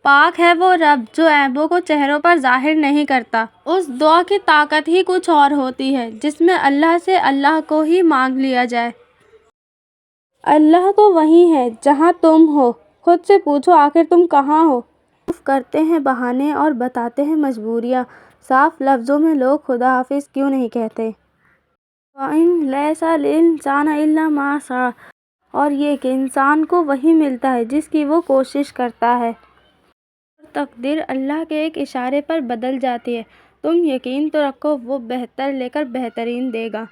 پاک ہے وہ رب جو عیبوں کو چہروں پر ظاہر نہیں کرتا۔ اس دعا کی طاقت ہی کچھ اور ہوتی ہے جس میں اللہ سے اللہ کو ہی مانگ لیا جائے۔ اللہ تو وہیں ہے جہاں تم ہو۔ خود سے پوچھو آخر تم کہاں ہو؟ کرتے ہیں بہانے اور بتاتے ہیں مجبوریاں۔ صاف لفظوں میں لوگ خدا حافظ کیوں نہیں کہتے؟ وَإِن لَيْسَ الْإِنسَانَ إِلَّا مَا سَعَىٰ، اور یہ کہ انسان کو وہی ملتا ہے جس کی وہ کوشش کرتا ہے۔ اور تقدیر اللہ کے ایک اشارے پر بدل جاتی ہے۔ تم یقین تو رکھو وہ بہتر لے کر بہترین دے گا۔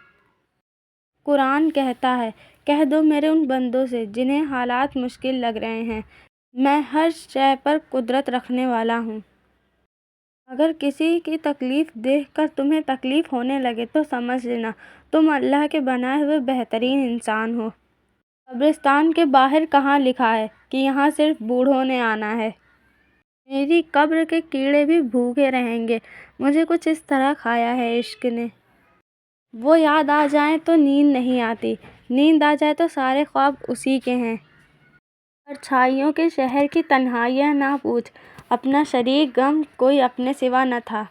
قرآن کہتا ہے، کہہ دو میرے ان بندوں سے جنہیں حالات مشکل لگ رہے ہیں، میں ہر شے پر قدرت رکھنے والا ہوں۔ اگر کسی کی تکلیف دیکھ کر تمہیں تکلیف ہونے لگے تو سمجھ لینا تم اللہ کے بنائے ہوئے بہترین انسان ہو۔ قبرستان کے باہر کہاں لکھا ہے کہ یہاں صرف بوڑھوں نے آنا ہے؟ میری قبر کے کیڑے بھی بھوکے رہیں گے، مجھے کچھ اس طرح کھایا ہے عشق نے۔ وہ یاد آ جائیں تو نیند نہیں آتی، نیند آ جائے تو سارے خواب اسی کے ہیں۔ پرچھائیوں کے شہر کی تنہائیاں نہ پوچھ، اپنا شریک غم کوئی اپنے سوا نہ تھا۔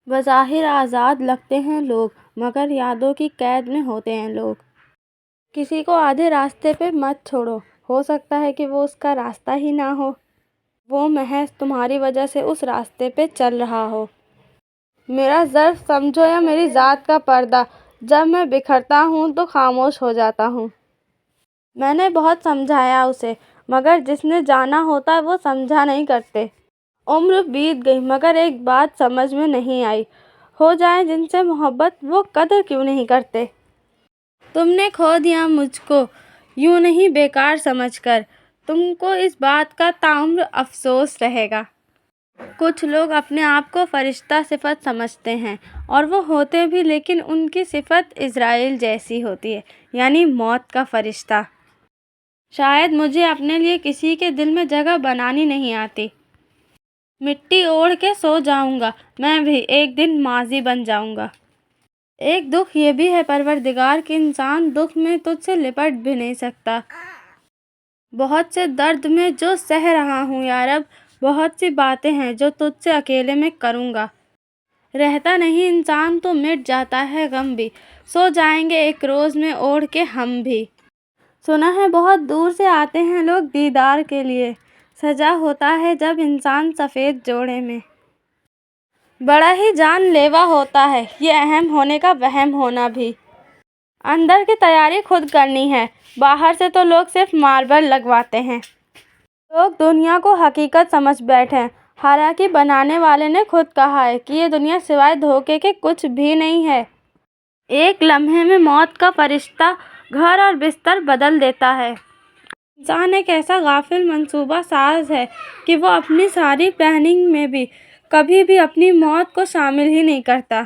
بظاہر آزاد لگتے ہیں لوگ مگر یادوں کی قید میں ہوتے ہیں لوگ۔ کسی کو آدھے راستے پہ مت چھوڑو، ہو سکتا ہے کہ وہ اس کا راستہ ہی نہ ہو، وہ محض تمہاری وجہ سے اس راستے پہ چل رہا ہو۔ میرا ظرف سمجھو یا میری ذات کا پردہ، جب میں بکھرتا ہوں تو خاموش ہو جاتا ہوں۔ میں نے بہت سمجھایا اسے مگر جس نے جانا ہوتا ہے وہ سمجھا نہیں کرتے۔ عمر بیت گئی مگر ایک بات سمجھ میں نہیں آئی، ہو جائے جن سے محبت وہ قدر کیوں نہیں کرتے؟ تم نے کھو دیا مجھ کو یوں نہیں بیکار سمجھ کر، تم کو اس بات کا تاعمر افسوس رہے گا۔ کچھ لوگ اپنے آپ کو فرشتہ صفت سمجھتے ہیں اور وہ ہوتے بھی، لیکن ان کی صفت عزرائیل جیسی ہوتی ہے، یعنی موت کا فرشتہ۔ شاید مجھے اپنے لیے کسی کے دل میں جگہ بنانی نہیں آتی۔ مٹی اوڑھ کے سو جاؤں گا، میں بھی ایک دن ماضی بن جاؤں گا۔ ایک دکھ یہ بھی ہے پروردگار کہ انسان دکھ میں تجھ سے لپٹ بھی نہیں سکتا۔ بہت سے درد میں جو سہ رہا ہوں یا رب، بہت سی باتیں ہیں جو تجھ سے اکیلے میں کروں گا۔ رہتا نہیں انسان تو مٹ جاتا ہے غم بھی، سو جائیں گے ایک روز میں اوڑھ کے ہم بھی۔ سنا ہے بہت دور سے آتے ہیں لوگ دیدار کے لیے، سجا ہوتا ہے جب انسان سفید جوڑے میں۔ بڑا ہی جان لیوا ہوتا ہے یہ اہم ہونے کا وہم ہونا بھی۔ اندر کی تیاری خود کرنی ہے، باہر سے تو لوگ صرف ماربل لگواتے ہیں۔ لوگ دنیا کو حقیقت سمجھ بیٹھے ہیں، حالانکہ بنانے والے نے خود کہا ہے کہ یہ دنیا سوائے دھوکے کے کچھ بھی نہیں ہے۔ ایک لمحے میں موت کا فرشتہ گھر اور بستر بدل دیتا ہے۔ انسان ایک ایسا غافل منصوبہ ساز ہے کہ وہ اپنی ساری پلاننگ میں بھی کبھی بھی اپنی موت کو شامل ہی نہیں کرتا۔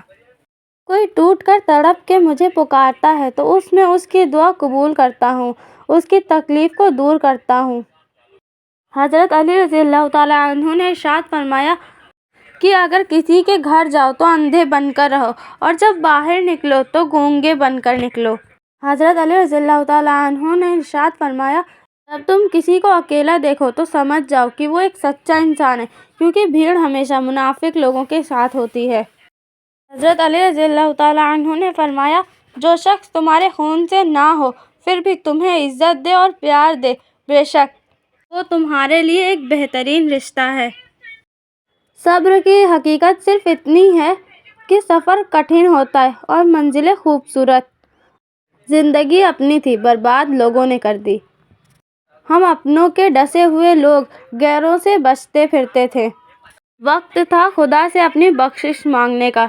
کوئی ٹوٹ کر تڑپ کے مجھے پکارتا ہے تو اس میں اس کی دعا قبول کرتا ہوں، اس کی تکلیف کو دور کرتا ہوں۔ حضرت علی رضی اللہ تعالیٰ عنہ نے ارشاد فرمایا کہ اگر کسی کے گھر جاؤ تو اندھے بن کر رہو اور جب باہر نکلو تو گونگے بن کر نکلو۔ حضرت علی رضی اللہ تعالیٰ عنہ نے ارشاد فرمایا، جب تم کسی کو اکیلا دیکھو تو سمجھ جاؤ کہ وہ ایک سچا انسان ہے، کیونکہ بھیڑ ہمیشہ منافق لوگوں کے ساتھ ہوتی ہے۔ حضرت علی رضی اللہ تعالیٰ عنہ نے فرمایا، جو شخص تمہارے خون سے نہ ہو پھر بھی تمہیں عزت دے اور پیار دے، بے شک وہ تمہارے لیے ایک بہترین رشتہ ہے۔ صبر کی حقیقت صرف اتنی ہے کہ سفر کٹھن ہوتا ہے اور منزلیں خوبصورت۔ زندگی اپنی تھی، برباد لوگوں نے کر دی۔ ہم اپنوں کے ڈسے ہوئے لوگ غیروں سے بچتے پھرتے تھے۔ وقت تھا خدا سے اپنی بخشش مانگنے کا،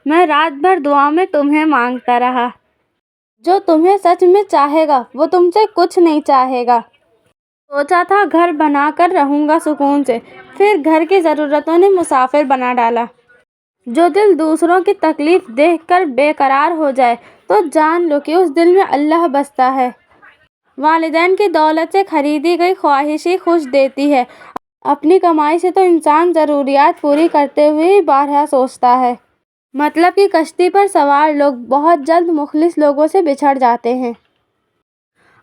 میں رات بھر دعا میں تمہیں مانگتا رہا۔ جو تمہیں سچ میں چاہے گا وہ تم سے کچھ نہیں چاہے گا۔ سوچا تھا گھر بنا کر رہوں گا سکون سے، پھر گھر کی ضرورتوں نے مسافر بنا ڈالا۔ جو دل دوسروں کی تکلیف دیکھ کر بے قرار ہو جائے تو جان لو کہ اس دل میں اللہ بستا ہے۔ والدین کی دولت سے خریدی گئی خواہش ہی خوش دیتی ہے، اپنی کمائی سے تو انسان ضروریات پوری کرتے ہوئے ہی بارہا سوچتا ہے۔ مطلب کی کشتی پر سوار لوگ بہت جلد مخلص لوگوں سے بچھڑ جاتے ہیں۔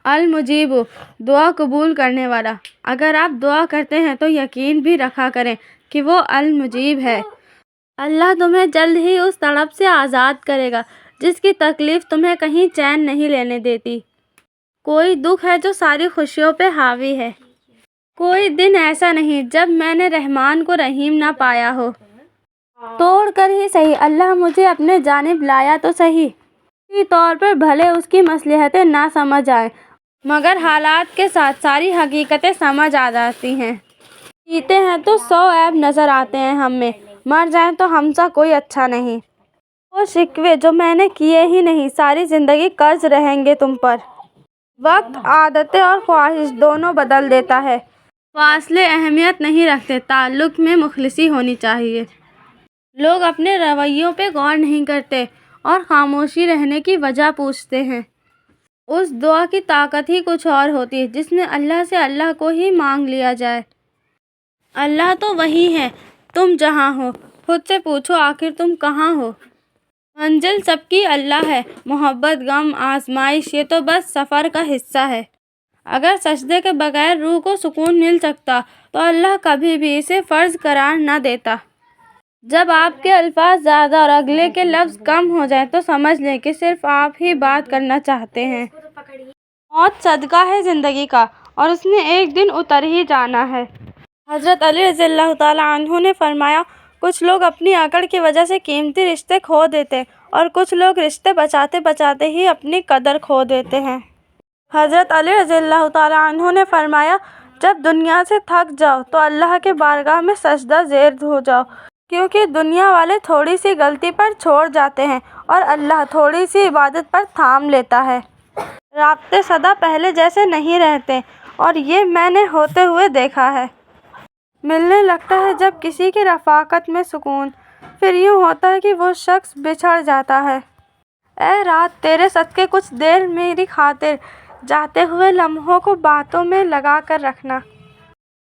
المجیب، دعا قبول کرنے والا۔ اگر آپ دعا کرتے ہیں تو یقین بھی رکھا کریں کہ وہ المجیب ہے۔ اللہ تمہیں جلد ہی اس تڑپ سے آزاد کرے گا جس کی تکلیف تمہیں کہیں چین نہیں لینے دیتی۔ کوئی دکھ ہے جو ساری خوشیوں پہ حاوی ہے۔ کوئی دن ایسا نہیں جب میں نے رحمان کو رحیم نہ پایا ہو۔ توڑ کر ہی صحیح اللہ مجھے اپنے جانب لایا تو صحیح۔ اسی طور پر بھلے اس کی مصلحتیں نہ سمجھ آئیں مگر حالات کے ساتھ ساری حقیقتیں سمجھ آ جاتی ہیں۔ جیتے ہیں تو 100 عیب نظر آتے ہیں ہم میں، مر جائیں تو ہم سا کوئی اچھا نہیں۔ وہ شکوے جو میں نے کیے ہی نہیں، ساری زندگی قرض رہیں گے تم پر۔ وقت عادتیں اور خواہش دونوں بدل دیتا ہے۔ فاصلے اہمیت نہیں رکھتے، تعلق میں مخلصی ہونی چاہیے۔ لوگ اپنے رویوں پہ غور نہیں کرتے اور خاموشی رہنے کی وجہ پوچھتے ہیں۔ اس دعا کی طاقت ہی کچھ اور ہوتی ہے جس میں اللہ سے اللہ کو ہی مانگ لیا جائے۔ اللہ تو وہی ہے، تم جہاں ہو، خود سے پوچھو آخر تم کہاں ہو؟ منزل سب کی اللہ ہے، محبت، غم، آزمائش یہ تو بس سفر کا حصہ ہے۔ اگر سجدے کے بغیر روح کو سکون مل سکتا تو اللہ کبھی بھی اسے فرض قرار نہ دیتا۔ جب آپ کے الفاظ زیادہ اور اگلے کے لفظ کم ہو جائیں تو سمجھ لیں کہ صرف آپ ہی بات کرنا چاہتے ہیں۔ موت صدقہ ہے زندگی کا اور اس نے ایک دن اتر ہی جانا ہے۔ حضرت علی رضی اللہ تعالیٰ عنہ نے فرمایا، کچھ لوگ اپنی اکڑ کی وجہ سے قیمتی رشتے کھو دیتے اور کچھ لوگ رشتے بچاتے بچاتے ہی اپنی قدر کھو دیتے ہیں۔ حضرت علی رضی اللہ تعالیٰ عنہ نے فرمایا، جب دنیا سے تھک جاؤ تو اللہ کے بارگاہ میں سجدہ زیر ہو جاؤ، کیونکہ دنیا والے تھوڑی سی غلطی پر چھوڑ جاتے ہیں اور اللہ تھوڑی سی عبادت پر تھام لیتا ہے۔ رابطے سدا پہلے جیسے نہیں رہتے اور یہ میں نے ہوتے ہوئے دیکھا ہے۔ ملنے لگتا ہے جب کسی کی رفاقت میں سکون، پھر یوں ہوتا ہے کہ وہ شخص بچھڑ جاتا ہے۔ اے رات تیرے صدقے کچھ دیر میری خاطر جاتے ہوئے لمحوں کو باتوں میں لگا کر رکھنا۔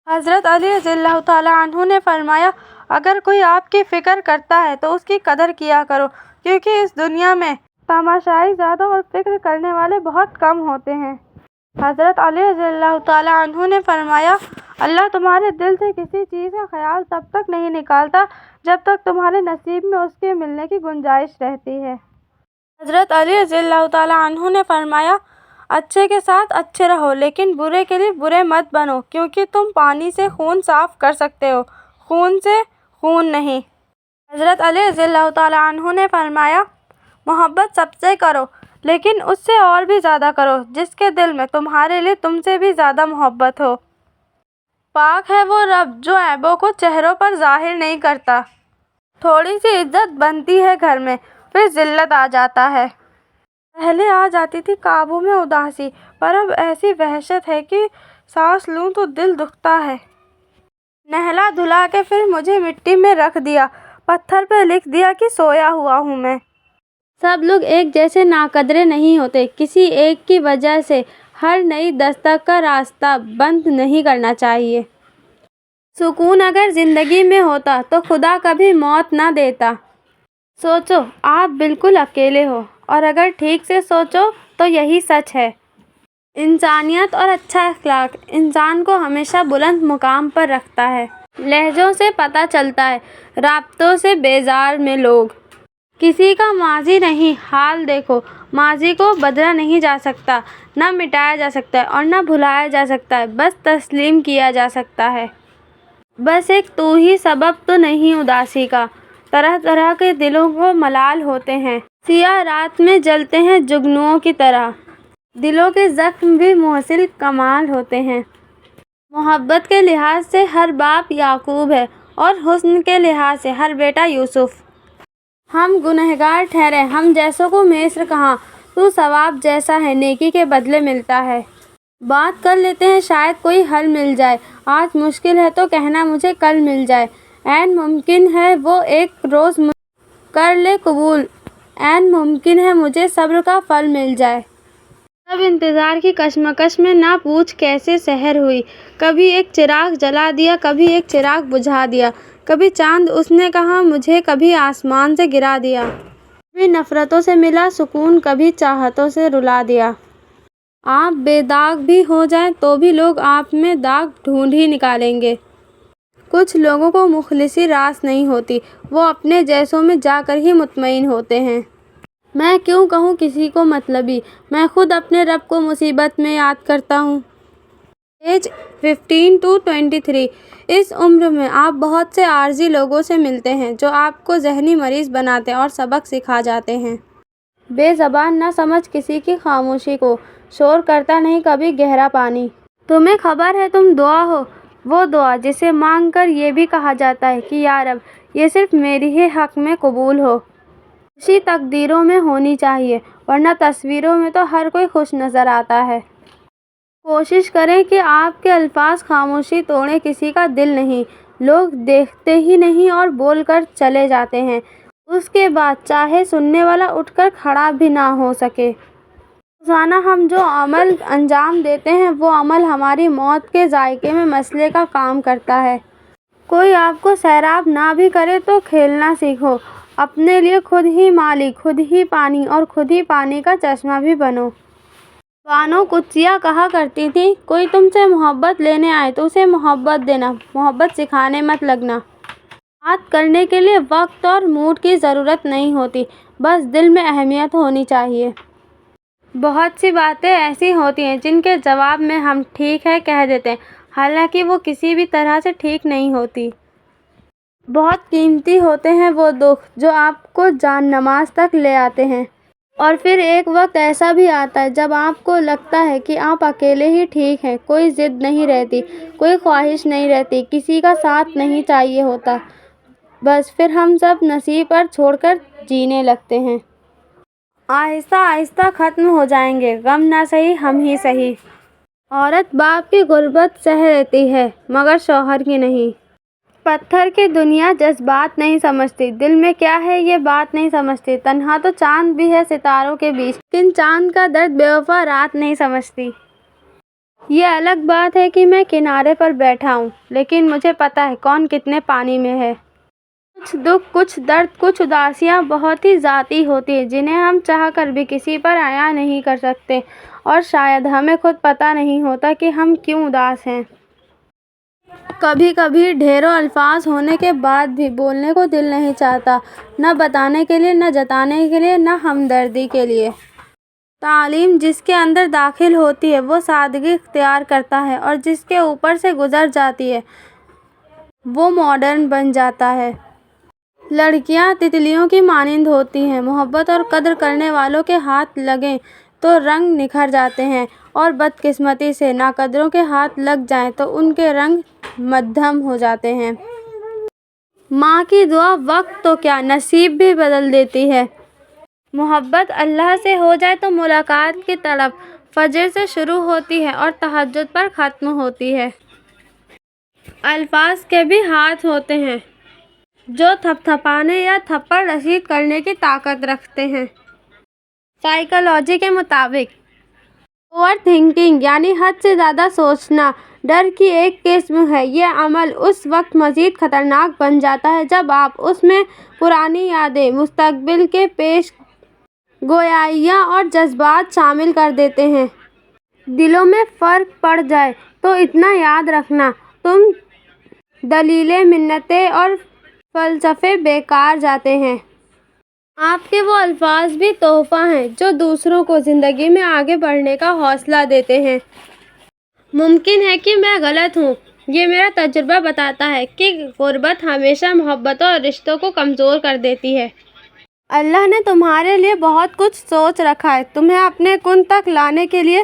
حضرت علی رضی اللہ تعالیٰ عنہ نے فرمایا، اگر کوئی آپ کی فکر کرتا ہے تو اس کی قدر کیا کرو، کیونکہ اس دنیا میں تماشائی زیادہ اور فکر کرنے والے بہت کم ہوتے ہیں۔ حضرت علی رضی اللہ تعالیٰ عنہ نے فرمایا، اللہ تمہارے دل سے کسی چیز کا خیال تب تک نہیں نکالتا جب تک تمہارے نصیب میں اس کے ملنے کی گنجائش رہتی ہے۔ حضرت علی رضی اللہ تعالیٰ عنہ نے فرمایا، اچھے کے ساتھ اچھے رہو لیکن برے کے لیے برے مت بنو، کیونکہ تم پانی سے خون صاف کر سکتے ہو، خون سے خون نہیں۔ حضرت علی رضی اللہ تعالیٰ عنہ نے فرمایا، محبت سب سے کرو لیکن اس سے اور بھی زیادہ کرو جس کے دل میں تمہارے لیے تم سے بھی زیادہ محبت ہو۔ پاک ہے وہ رب جو عیبوں کو چہروں پر ظاہر نہیں کرتا۔ تھوڑی سی عزت بنتی ہے گھر میں، پھر ذلت آ جاتا ہے۔ پہلے آ جاتی تھی قابو میں اداسی، پر اب ایسی وحشت ہے کہ سانس لوں تو دل دکھتا ہے۔ نہلا دھلا کے پھر مجھے مٹی میں رکھ دیا، پتھر پہ لکھ دیا کہ سویا ہوا ہوں میں۔ سب لوگ ایک جیسے ناقدرے نہیں ہوتے، کسی ایک کی وجہ سے ہر نئی دستک کا راستہ بند نہیں کرنا چاہیے۔ سکون اگر زندگی میں ہوتا تو خدا کبھی موت نہ دیتا۔ سوچو آپ بالکل اکیلے ہو، اور اگر ٹھیک سے سوچو تو یہی سچ ہے۔ انسانیت اور اچھا اخلاق انسان کو ہمیشہ بلند مقام پر رکھتا ہے۔ لہجوں سے پتہ چلتا ہے، رابطوں سے بیزار میں لوگ۔ کسی کا ماضی نہیں، حال دیکھو۔ ماضی کو بدلا نہیں جا سکتا، نہ مٹایا جا سکتا ہے اور نہ بھلایا جا سکتا ہے، بس تسلیم کیا جا سکتا ہے۔ بس ایک تو ہی سبب تو نہیں اداسی کا، طرح طرح کے دلوں کو ملال ہوتے ہیں، سیاہ رات میں جلتے ہیں جگنوؤں کی طرح۔ دلوں کے زخم بھی محصل کمال ہوتے ہیں۔ محبت کے لحاظ سے ہر باپ یعقوب ہے اور حسن کے لحاظ سے ہر بیٹا یوسف۔ ہم گنہگار ٹھہرے، ہم جیسوں کو مصر کہاں، تو ثواب جیسا ہے نیکی کے بدلے ملتا ہے۔ بات کر لیتے ہیں شاید کوئی حل مل جائے، آج مشکل ہے تو کہنا مجھے کل مل جائے۔ عین ممکن ہے وہ ایک روز کر لے قبول، عین ممکن ہے مجھے صبر کا پھل مل جائے۔ سب انتظار کی کشمکش میں نہ پوچھ کیسے سحر ہوئی، کبھی ایک چراغ جلا دیا، کبھی ایک چراغ بجھا دیا، کبھی چاند اس نے کہا مجھے، کبھی آسمان سے گرا دیا، کبھی نفرتوں سے ملا سکون، کبھی چاہتوں سے رلا دیا۔ آپ بے داغ بھی ہو جائیں تو بھی لوگ آپ میں داغ ڈھونڈ ہی نکالیں گے۔ کچھ لوگوں کو مخلصی راس نہیں ہوتی، وہ اپنے جیسوں میں جا کر ہی مطمئن ہوتے ہیں۔ میں کیوں کہوں کسی کو مطلبی، میں خود اپنے رب کو مصیبت میں یاد کرتا ہوں۔ ایج 15 to 23، اس عمر میں آپ بہت سے عارضی لوگوں سے ملتے ہیں جو آپ کو ذہنی مریض بناتے اور سبق سکھا جاتے ہیں۔ بے زبان نہ سمجھ کسی کی خاموشی کو، شور کرتا نہیں کبھی گہرا پانی۔ تمہیں خبر ہے تم دعا ہو، وہ دعا جسے مانگ کر یہ بھی کہا جاتا ہے کہ یا رب یہ صرف میری ہی حق میں قبول ہو۔ خوشی تقدیروں میں ہونی چاہیے، ورنہ تصویروں میں تو ہر کوئی خوش نظر آتا ہے۔ کوشش کریں کہ آپ کے الفاظ خاموشی توڑیں کسی کا دل نہیں۔ لوگ دیکھتے ہی نہیں اور بول کر چلے جاتے ہیں، اس کے بعد چاہے سننے والا اٹھ کر کھڑا بھی نہ ہو سکے۔ روزانہ ہم جو عمل انجام دیتے ہیں وہ عمل ہماری موت کے ذائقے میں مسئلے کا کام کرتا ہے۔ کوئی آپ کو سیراب نہ بھی کرے تو کھیلنا سیکھو، اپنے لیے خود ہی مالک، خود ہی پانی اور خود ہی پانی کا چشمہ بھی بنو۔ بانو قدسیہ کہا کرتی تھیں، کوئی تم سے محبت لینے آئے تو اسے محبت دینا، محبت سکھانے مت لگنا۔ بات کرنے کے لیے وقت اور موڈ کی ضرورت نہیں ہوتی، بس دل میں اہمیت ہونی چاہیے۔ بہت سی باتیں ایسی ہوتی ہیں جن کے جواب میں ہم ٹھیک ہے کہہ دیتے ہیں، حالانکہ وہ کسی بھی طرح سے ٹھیک نہیں ہوتی۔ بہت قیمتی ہوتے ہیں وہ دکھ جو آپ کو جان نماز تک لے آتے ہیں، اور پھر ایک وقت ایسا بھی آتا ہے جب آپ کو لگتا ہے کہ آپ اکیلے ہی ٹھیک ہیں، کوئی ضد نہیں رہتی، کوئی خواہش نہیں رہتی، کسی کا ساتھ نہیں چاہیے ہوتا، بس پھر ہم سب نصیب پر چھوڑ کر جینے لگتے ہیں۔ آہستہ آہستہ ختم ہو جائیں گے غم، نہ سہی ہم ہی سہی۔ عورت باپ کی غربت سہ لیتی ہے مگر شوہر کی نہیں۔ پتھر کی دنیا جذبات نہیں سمجھتی، دل میں کیا ہے یہ بات نہیں سمجھتی، تنہا تو چاند بھی ہے ستاروں کے بیچ، لیکن چاند کا درد بے وفا رات نہیں سمجھتی۔ یہ الگ بات ہے کہ میں کنارے پر بیٹھا ہوں، لیکن مجھے پتا ہے کون کتنے پانی میں ہے۔ کچھ دکھ، کچھ درد، کچھ اداسیاں بہت ہی ذاتی ہوتی ہیں جنہیں ہم چاہ کر بھی کسی پر عیاں نہیں کر سکتے، اور شاید ہمیں خود پتہ نہیں ہوتا کہ ہم کیوں اداس ہیں۔ کبھی کبھی ڈھیروں الفاظ ہونے کے بعد بھی بولنے کو دل نہیں چاہتا، نہ بتانے کے لیے، نہ جتانے کے لیے، نہ ہمدردی کے لیے۔ تعلیم جس کے اندر داخل ہوتی ہے وہ سادگی اختیار کرتا ہے، اور جس کے اوپر سے گزر جاتی ہے وہ ماڈرن بن جاتا ہے۔ لڑکیاں تتلیوں کی مانند ہوتی ہیں، محبت اور قدر کرنے والوں کے ہاتھ لگیں تو رنگ نکھر جاتے ہیں، اور بدقسمتی سے ناقدروں کے ہاتھ لگ جائیں تو ان کے رنگ مدھم ہو جاتے ہیں۔ ماں کی دعا وقت تو کیا نصیب بھی بدل دیتی ہے۔ محبت اللہ سے ہو جائے تو ملاقات کی طلب فجر سے شروع ہوتی ہے اور تہجد پر ختم ہوتی ہے۔ الفاظ کے بھی ہاتھ ہوتے ہیں جو تھپ تھپانے یا تھپڑ رسید کرنے کی طاقت رکھتے ہیں۔ سائیکالوجی کے مطابق اوور تھنکنگ یعنی حد سے زیادہ سوچنا ڈر کی ایک قسم ہے۔ یہ عمل اس وقت مزید خطرناک بن جاتا ہے جب آپ اس میں پرانی یادیں، مستقبل کے پیش گوئیاں اور جذبات شامل کر دیتے ہیں۔ دلوں میں فرق پڑ جائے تو اتنا یاد رکھنا، تم دلیلیں، منتیں اور فلسفے بیکار جاتے ہیں۔ آپ کے وہ الفاظ بھی تحفہ ہیں جو دوسروں کو زندگی میں آگے بڑھنے کا حوصلہ دیتے ہیں۔ ممکن ہے کہ میں غلط ہوں، یہ میرا تجربہ بتاتا ہے کہ غربت ہمیشہ محبتوں اور رشتوں کو کمزور کر دیتی ہے۔ اللہ نے تمہارے لیے بہت کچھ سوچ رکھا ہے، تمہیں اپنے کن تک لانے کے لیے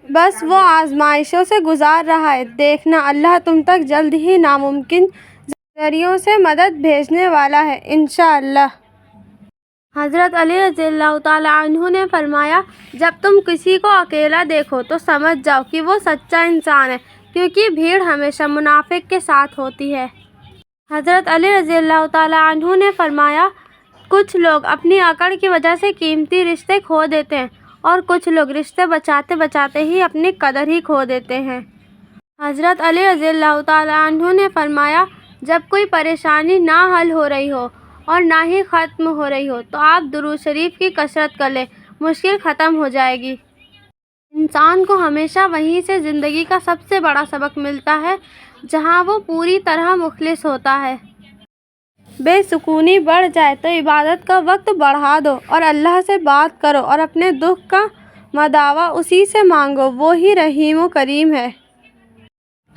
بس وہ آزمائشوں سے گزار رہا ہے۔ دیکھنا اللہ تم تک جلد ہی ناممکن ذریعوں سے مدد بھیجنے والا ہے، انشاءاللہ۔ حضرت علی رضی اللہ تعالیٰ عنہ نے فرمایا، جب تم کسی کو اکیلا دیکھو تو سمجھ جاؤ کہ وہ سچا انسان ہے، کیونکہ بھیڑ ہمیشہ منافق کے ساتھ ہوتی ہے۔ حضرت علی رضی اللہ تعالیٰ عنہ نے فرمایا، کچھ لوگ اپنی اکڑ کی وجہ سے قیمتی رشتے کھو دیتے ہیں، اور کچھ لوگ رشتے بچاتے بچاتے ہی اپنی قدر ہی کھو دیتے ہیں۔ حضرت علی رضی اللہ تعالیٰ عنہ نے فرمایا، جب کوئی پریشانی نہ حل ہو رہی ہو اور نہ ہی ختم ہو رہی ہو تو آپ درود شریف کی کثرت کر لیں، مشکل ختم ہو جائے گی۔ انسان کو ہمیشہ وہیں سے زندگی کا سب سے بڑا سبق ملتا ہے جہاں وہ پوری طرح مخلص ہوتا ہے۔ بے سکونی بڑھ جائے تو عبادت کا وقت بڑھا دو اور اللہ سے بات کرو اور اپنے دکھ کا مداوا اسی سے مانگو، وہی رحیم و کریم ہے۔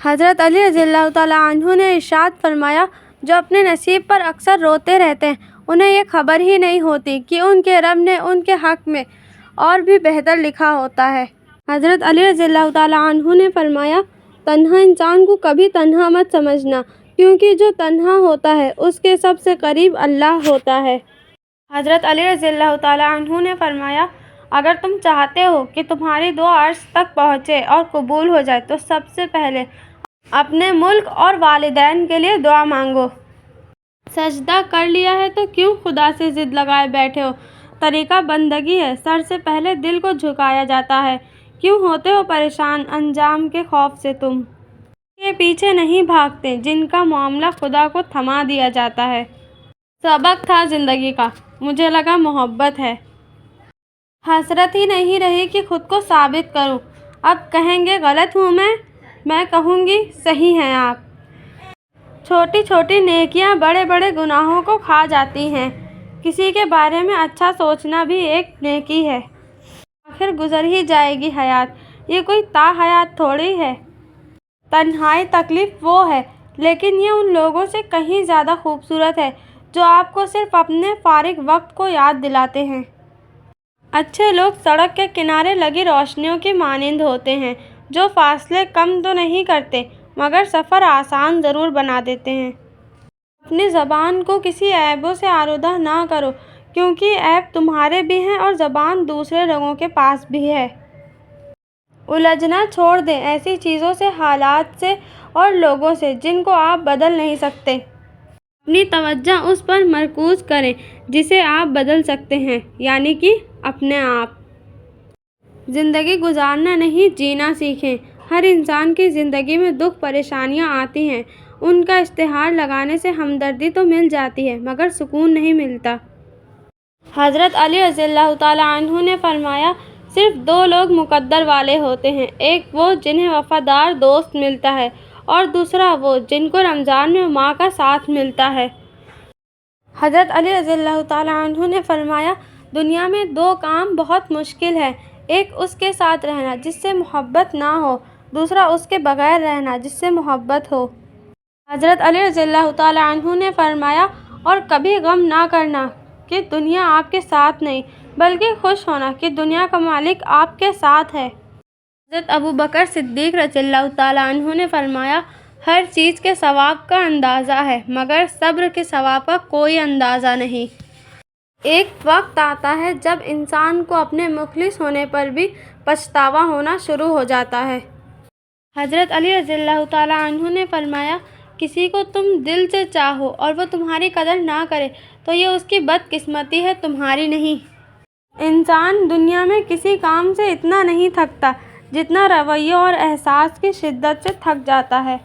حضرت علی رضی اللہ تعالیٰ عنہ نے ارشاد فرمایا، جو اپنے نصیب پر اکثر روتے رہتے ہیں انہیں یہ خبر ہی نہیں ہوتی کہ ان کے رب نے ان کے حق میں اور بھی بہتر لکھا ہوتا ہے۔ حضرت علی رضی اللہ تعالیٰ عنہ نے فرمایا، تنہا انسان کو کبھی تنہا مت سمجھنا، کیونکہ جو تنہا ہوتا ہے اس کے سب سے قریب اللہ ہوتا ہے۔ حضرت علی رضی اللہ تعالیٰ عنہ نے فرمایا، اگر تم چاہتے ہو کہ تمہاری دعا عرش تک پہنچے اور قبول ہو جائے تو سب سے پہلے اپنے ملک اور والدین کے لیے دعا مانگو۔ سجدہ کر لیا ہے تو کیوں خدا سے ضد لگائے بیٹھے ہو؟ طریقہ بندگی ہے، سر سے پہلے دل کو جھکایا جاتا ہے۔ کیوں ہوتے ہو پریشان انجام کے خوف سے؟ تم کے پیچھے نہیں بھاگتے جن کا معاملہ خدا کو تھما دیا جاتا ہے۔ سبق تھا زندگی کا، مجھے لگا محبت ہے۔ حسرت ہی نہیں رہی کہ خود کو ثابت کروں۔ اب کہیں گے غلط ہوں میں کہوں گی صحیح ہیں آپ۔ چھوٹی چھوٹی نیکیاں بڑے بڑے گناہوں کو کھا جاتی ہیں۔ کسی کے بارے میں اچھا سوچنا بھی ایک نیکی ہے۔ آخر گزر ہی جائے گی حیات، یہ کوئی تا حیات تھوڑی ہے۔ تنہائی تکلیف وہ ہے، لیکن یہ ان لوگوں سے کہیں زیادہ خوبصورت ہے جو آپ کو صرف اپنے فارغ وقت کو یاد دلاتے ہیں۔ اچھے لوگ سڑک کے کنارے لگی روشنیوں کی مانند ہوتے ہیں، جو فاصلے کم تو نہیں کرتے مگر سفر آسان ضرور بنا دیتے ہیں۔ اپنی زبان کو کسی عیبوں سے آلودہ نہ کرو، کیونکہ عیب تمہارے بھی ہیں اور زبان دوسرے لوگوں کے پاس بھی ہے۔ الجھنا چھوڑ دیں ایسی چیزوں سے، حالات سے اور لوگوں سے جن کو آپ بدل نہیں سکتے۔ اپنی توجہ اس پر مرکوز کریں جسے آپ بدل سکتے ہیں، یعنی کہ اپنے آپ۔ زندگی گزارنا نہیں، جینا سیکھیں۔ ہر انسان کی زندگی میں دکھ پریشانیاں آتی ہیں، ان کا اشتہار لگانے سے ہمدردی تو مل جاتی ہے مگر سکون نہیں ملتا۔ حضرت علی رضی اللہ تعالیٰ عنہ نے فرمایا، صرف دو لوگ مقدر والے ہوتے ہیں، ایک وہ جنہیں وفادار دوست ملتا ہے اور دوسرا وہ جن کو رمضان میں ماں کا ساتھ ملتا ہے۔ حضرت علی رضی اللہ تعالیٰ عنہ نے فرمایا، دنیا میں دو کام بہت مشکل ہے، ایک اس کے ساتھ رہنا جس سے محبت نہ ہو، دوسرا اس کے بغیر رہنا جس سے محبت ہو۔ حضرت علی رضی اللہ تعالیٰ عنہ نے فرمایا، اور کبھی غم نہ کرنا کہ دنیا آپ کے ساتھ نہیں، بلکہ خوش ہونا کہ دنیا کا مالک آپ کے ساتھ ہے۔ حضرت ابوبکر صدیق رضی اللہ تعالیٰ عنہ نے فرمایا، ہر چیز کے ثواب کا اندازہ ہے مگر صبر کے ثواب کا کوئی اندازہ نہیں۔ ایک وقت آتا ہے جب انسان کو اپنے مخلص ہونے پر بھی پچھتاوا ہونا شروع ہو جاتا ہے۔ حضرت علی رضی اللہ تعالیٰ عنہ نے فرمایا، کسی کو تم دل سے چاہو اور وہ تمہاری قدر نہ کرے تو یہ اس کی بد قسمتی ہے، تمہاری نہیں۔ انسان دنیا میں کسی کام سے اتنا نہیں تھکتا جتنا رویوں اور احساس کی شدت سے تھک جاتا ہے۔